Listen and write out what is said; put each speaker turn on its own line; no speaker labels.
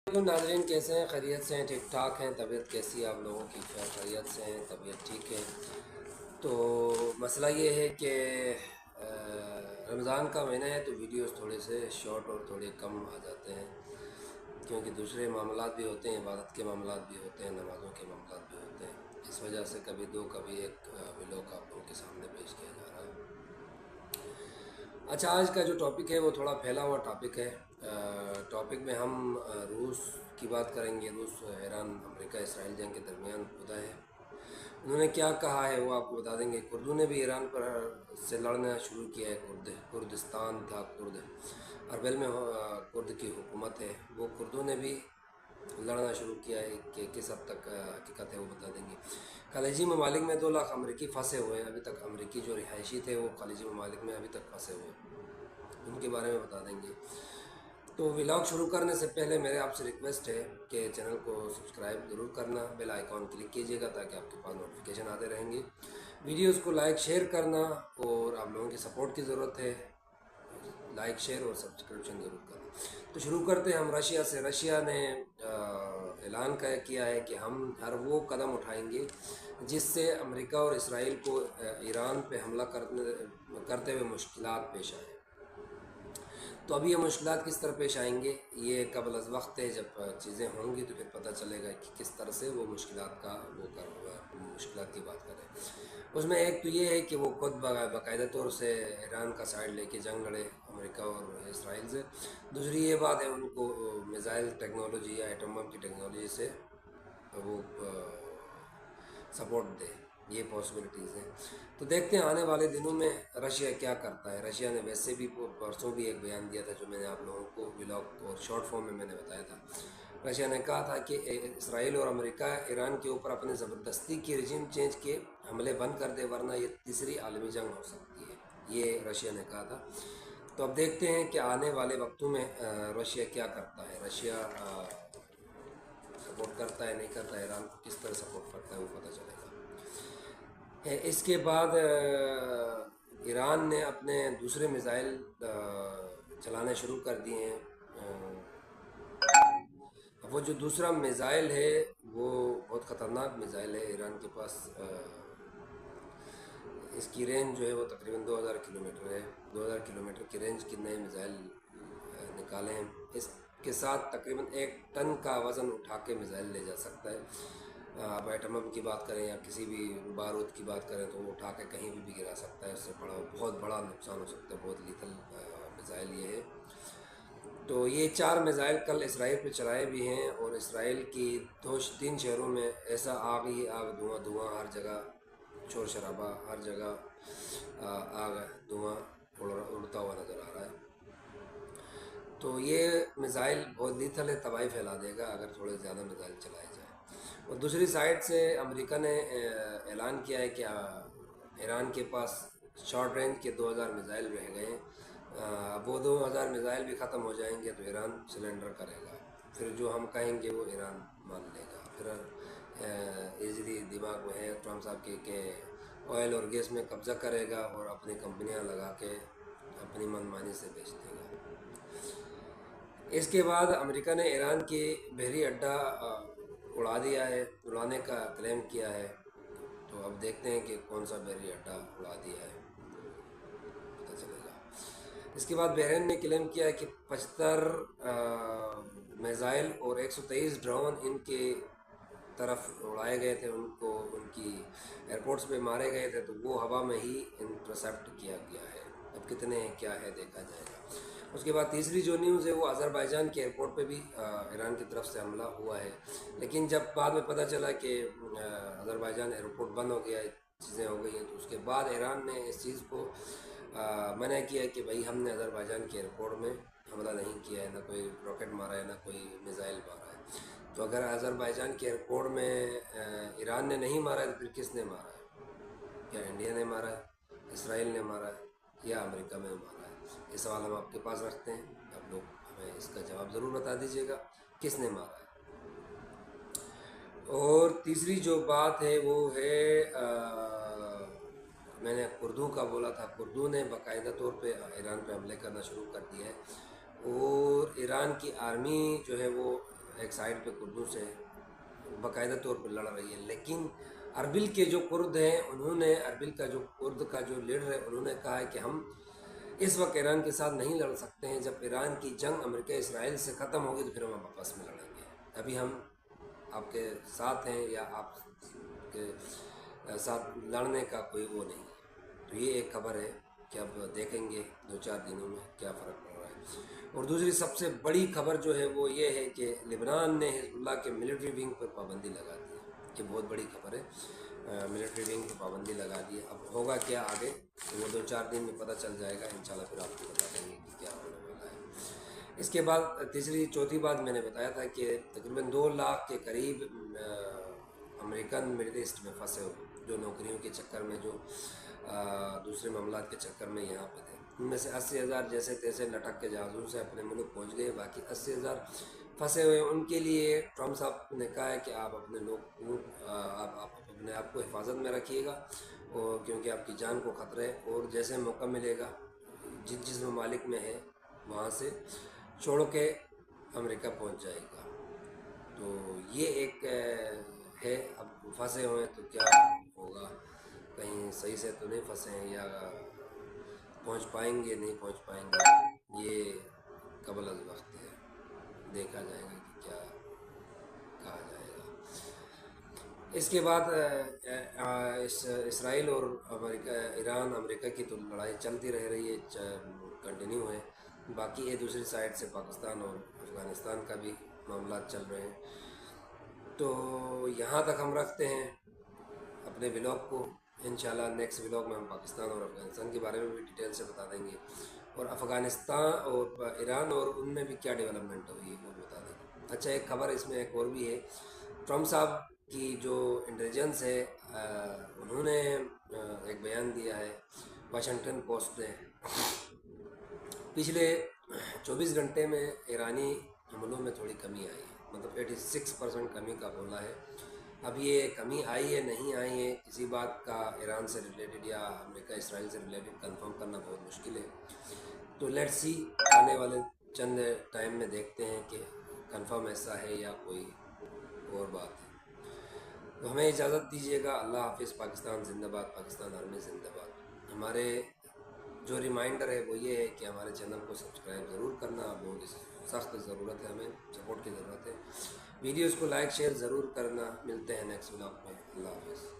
नाज़रीन, कैसे हैं? खैरियत से हैं? ठीक ठाक हैं? तबीयत कैसी है आप लोगों की? खैरियत से हैं? तबीयत ठीक है? तो मसला ये है कि रमज़ान का महीना है तो वीडियोस थोड़े से शॉर्ट और थोड़े कम आ जाते हैं, क्योंकि दूसरे मामलात भी होते हैं, इबादत के मामलात भी होते हैं, नमाज़ों के मामलात भी होते हैं। इस वजह से कभी दो कभी एक व्लॉग आप लोगों के सामने पेश किया जा रहा है। अच्छा, आज का जो टॉपिक है वो थोड़ा फैला हुआ टॉपिक है। टॉपिक में हम रूस की बात करेंगे। रूस, ईरान, अमेरिका, इसराइल जंग के दरमियान खुदा है। उन्होंने क्या कहा है वो आपको बता देंगे। कुर्दों ने भी ईरान पर से लड़ना शुरू किया है। कुर्दिस्तान था, कुर्द अरबिल में कुर्द की हुकूमत है। वो कुर्दों ने भी लड़ना शुरू किया है कि किस हद तक हकीकत है वो बता देंगे। खलीजी ममालिक में 2 लाख अमरीकी फंसे हुए हैं। अभी तक अमरीकी जो रिहायशी थे वो खलीजी ममालिक में अभी तक फंसे हुए हैं, उनके बारे में बता देंगे। तो व्लॉग शुरू करने से पहले मेरे आपसे रिक्वेस्ट है कि चैनल को सब्सक्राइब ज़रूर करना, बेल आइकॉन क्लिक कीजिएगा ताकि आपके पास नोटिफिकेशन आते रहेंगे। वीडियोस को लाइक शेयर करना, और आप लोगों की सपोर्ट की ज़रूरत है। लाइक शेयर और सब्सक्रिप्शन ज़रूर करना। तो शुरू करते हैं हम रशिया से। रशिया ने ऐलान किया है कि हम हर वो कदम उठाएंगे जिससे अमेरिका और इसराइल को ईरान पे हमला करते हुए मुश्किलात पेश आए। तो अभी ये मुश्किलात किस तरह पेश आएंगे, ये कबल अज़ वक्त है। जब चीज़ें होंगी तो फिर पता चलेगा कि किस तरह से वो मुश्किलात का वो कर मुश्किलात की बात करें। उसमें एक तो ये है कि वो खुद बाकायदा तौर से ईरान का साइड लेके जंग लड़े अमेरिका और इसराइल से। दूसरी ये बात है उनको मिज़ाइल टेक्नोलॉजी या एटम बम की टेक्नोलॉजी से वो सपोर्ट दे। ये पॉसिबिलिटीज़ हैं। तो देखते हैं आने वाले दिनों में रशिया क्या करता है। रशिया ने वैसे भी परसों भी एक बयान दिया था जो मैंने आप लोगों को व्लॉग और शॉर्ट फॉर्म में मैंने बताया था। रशिया ने कहा था कि इसराइल और अमेरिका ईरान के ऊपर अपने ज़बरदस्ती की रिजीम चेंज के हमले बंद कर दे, वरना ये तीसरी आलमी जंग हो सकती है। ये रशिया ने कहा था। तो अब देखते हैं कि आने वाले वक्तों में रशिया क्या करता है। रशिया सपोर्ट करता है, नहीं करता है, ईरान को किस तरह सपोर्ट करता है वो पता चलेगा। इसके बाद ईरान ने अपने दूसरे मिज़ाइल चलाने शुरू कर दिए हैं। अब वो जो दूसरा मिज़ाइल है वो बहुत ख़तरनाक मिज़ाइल है ईरान के पास। इसकी रेंज जो है वो तकरीबन 2000 किलोमीटर है। 2000 किलोमीटर की रेंज की नए मिज़ाइल निकाले हैं। इसके साथ तकरीबन 1 टन का वज़न उठा के मिज़ाइल ले जा सकता है। आप एटम बम की बात करें या किसी भी बारूद की बात करें तो वो उठा के कहीं भी गिरा सकता है। उससे बहुत बड़ा नुकसान हो सकता है। बहुत लीथल मिज़ाइल ये है। तो ये 4 मिज़ाइल कल इसराइल पे चलाए भी हैं, और इसराइल की 2-3 शहरों में ऐसा आग ही आग, धुआं धुआं, हर जगह शोर शराबा, हर जगह आग धुआं उड़ता हुआ नज़र आ रहा है। तो ये मिज़ाइल बहुत लीथल है, तबाही फैला देगा अगर थोड़े ज़्यादा मिज़ाइल चलाए जाए। और दूसरी साइड से अमेरिका ने ऐलान किया है कि ईरान के पास शॉर्ट रेंज के 2000 मिज़ाइल रह गए हैं। वो 2000 मिज़ाइल भी ख़त्म हो जाएंगे तो ईरान सिलेंडर करेगा। फिर जो हम कहेंगे वो ईरान मान लेगा। फिर इजली दिमाग में है ट्रम्प साहब के ऑयल और गैस में कब्ज़ा करेगा और अपनी कंपनियां लगा के अपनी मनमानी से बेच देगा। इसके बाद अमेरिका ने ईरान की बहरी अड्डा उड़ा दिया है, उड़ाने का क्लेम किया है। तो अब देखते हैं कि कौन सा बहरी अड्डा उड़ा दिया है, पता चलेगा। इसके बाद बहरीन ने क्लेम किया है कि 75 मिज़ाइल और 123 ड्रोन इनके तरफ उड़ाए गए थे, उनको उनकी एयरपोर्ट्स पे मारे गए थे। तो वो हवा में ही इंटरसेप्ट किया गया है। अब कितने हैं क्या है देखा जाएगा। उसके बाद तीसरी जो न्यूज़ है वो अज़रबैजान के एयरपोर्ट पे भी ईरान की तरफ से हमला हुआ है। लेकिन जब बाद में पता चला कि अज़रबैजान एयरपोर्ट बंद हो गया है, चीज़ें हो गई हैं, तो उसके बाद ईरान ने इस चीज़ को मना किया है कि भाई हमने अज़रबैजान के एयरपोर्ट में हमला नहीं किया है, ना कोई रॉकेट मारा है, ना कोई मिज़ाइल मारा है। तो अगर अज़रबैजान के एयरपोर्ट में ईरान ने नहीं मारा है तो फिर किसने मारा है? क्या इंडिया ने मारा है, इसराइल ने मारा है, या अमेरिका में मारा है? ये सवाल हम आपके पास रखते हैं। आप लोग हमें इसका जवाब ज़रूर बता दीजिएगा, किसने मारा है। और तीसरी जो बात है वो है मैंने कुर्दू का बोला था। कुर्दू ने बाकायदा तौर पे ईरान पे हमले करना शुरू कर दिया है, और ईरान की आर्मी जो है वो एक साइड पे कुर्दों से बाकायदा तौर पर लड़ रही है, लेकिन अरबिल के जो कुर्द हैं उन्होंने, अरबिल का जो कुर्द का जो लीडर है उन्होंने कहा है कि हम इस वक्त ईरान के साथ नहीं लड़ सकते हैं, जब ईरान की जंग अमेरिका इसराइल से ख़त्म होगी तो फिर हम आपस में लड़ेंगे। अभी हम आपके साथ हैं या आपके साथ लड़ने का कोई वो नहीं है। तो ये एक खबर है कि अब देखेंगे 2-4 दिनों में क्या फ़र्क पड़ रहा है। और दूसरी सबसे बड़ी खबर जो है वो ये है कि लिबनान ने हिजबुल्लाह के मिलिट्री विंग पर पाबंदी लगा दी है। ये बहुत बड़ी खबर है, मिलिट्री विंग पर पाबंदी लगा दी है। अब होगा क्या आगे तो वो 2-4 दिन में पता चल जाएगा इंशाल्लाह, फिर आपको बता देंगे कि क्या होने वाला है। इसके बाद तीसरी चौथी बात मैंने बताया था कि तकरीबन 2 लाख के करीब अमेरिकन मिडिल ईस्ट में फंसे हो, जो नौकरियों के चक्कर में, जो दूसरे मामलात के चक्कर में यहाँ पे थे। उनमें से 80,000 जैसे तैसे लटक के जहाज़ों से अपने मुल्क पहुँच गए। बाकी 80,000 फंसे हुए। उनके लिए ट्रम्प साहब ने कहा है कि आप अपने लोग आप अपने आप को हिफाजत में रखिएगा, और क्योंकि आपकी जान को ख़तरा है, और जैसे मौका मिलेगा जिस ममालिक में है वहाँ से छोड़ के अमेरिका पहुँच जाएगा। तो ये एक है। अब फंसे हुए हैं तो क्या होगा, कहीं सही से तो नहीं फंसे हैं, या पहुंच पाएंगे नहीं पहुंच पाएंगे, ये कबल अज़ वक्त है, देखा जाएगा कि क्या कहा जाएगा। इसके बाद इसराइल और ईरान अमेरिका की तो लड़ाई चलती रह रही है, कंटिन्यू है। बाकी ये दूसरी साइड से पाकिस्तान और अफ़गानिस्तान का भी मामला चल रहे हैं। तो यहाँ तक हम रखते हैं अपने व्लॉग को। इंशाल्लाह नेक्स्ट व्लॉग में हम पाकिस्तान और अफ़गानिस्तान के बारे में भी डिटेल से बता देंगे, और अफ़गानिस्तान और ईरान और उनमें भी क्या डेवलपमेंट हुई है वो बता देंगे। अच्छा, एक खबर इसमें एक और भी है। ट्रम्प साहब की जो इंटेलिजेंस है, उन्होंने एक बयान दिया है वाशिंगटन पोस्ट ने। पिछले 24 घंटे में ईरानी हमलों में थोड़ी कमी आई है, मतलब 86% कमी का बोला है। अब ये कमी आई है नहीं आई है, किसी बात का ईरान से रिलेटेड या अमेरिका इसराइल से रिलेटेड कंफर्म करना बहुत मुश्किल है। तो लेट्स सी, आने वाले चंद टाइम में देखते हैं कि कंफर्म ऐसा है या कोई और बात है। तो हमें इजाज़त दीजिएगा। अल्लाह हाफिज़। पाकिस्तान जिंदाबाद, पाकिस्तान आर्मी जिंदाबाद। हमारे जो रिमाइंडर है वो ये है कि हमारे चैनल को सब्सक्राइब ज़रूर करना, आप लोगों की सख्त ज़रूरत है, हमें सपोर्ट की ज़रूरत है। वीडियोज़ को लाइक शेयर ज़रूर करना। मिलते हैं नेक्स्ट व्लॉग में। अल्लाह हाफिज़।